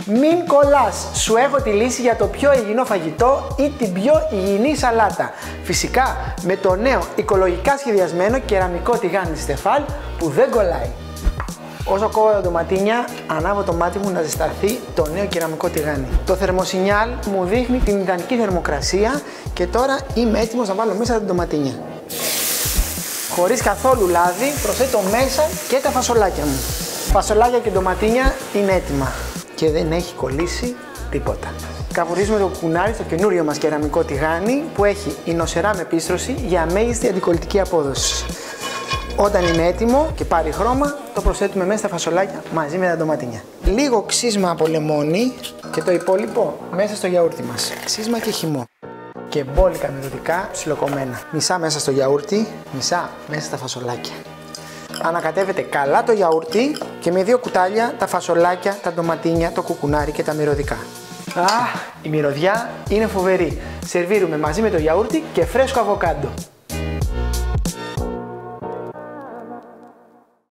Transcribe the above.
Μην κολλάς, σου έχω τη λύση για το πιο υγιεινό φαγητό ή την πιο υγιεινή σαλάτα. Φυσικά με το νέο οικολογικά σχεδιασμένο κεραμικό τηγάνι Στεφάλ που δεν κολλάει. Όσο κόβω τα ντοματίνια, ανάβω το μάτι μου να ζεσταθεί το νέο κεραμικό τηγάνι. Το θερμοσινιάλ μου δείχνει την ιδανική θερμοκρασία και τώρα είμαι έτοιμος να βάλω μέσα τα ντοματίνια. Χωρίς καθόλου λάδι, προσθέτω μέσα και τα φασολάκια μου. Φασολάκια και ντοματίνια είναι έτοιμα και δεν έχει κολλήσει τίποτα. Καβουρίζουμε το κουκουνάρι στο καινούριο μας κεραμικό τηγάνι που έχει ινοσερά με πίστρωση για μέγιστη αντικολλητική απόδοση. Όταν είναι έτοιμο και πάρει χρώμα, το προσθέτουμε μέσα στα φασολάκια μαζί με τα ντοματίνια. Λίγο ξύσμα από λεμόνι και το υπόλοιπο μέσα στο γιαούρτι μας. Ξύσμα και χυμό. Και μπόλικα μυρωδικά ψιλοκομμένα. Μισά μέσα στο γιαούρτι, μισά μέσα στα φασολάκια. Ανακατεύετε καλά το γιαούρτι και με 2 κουτάλια τα φασολάκια, τα ντοματίνια, το κουκουνάρι και τα μυρωδικά. Η μυρωδιά είναι φοβερή. Σερβίρουμε μαζί με το γιαούρτι και φρέσκο αβοκάντο.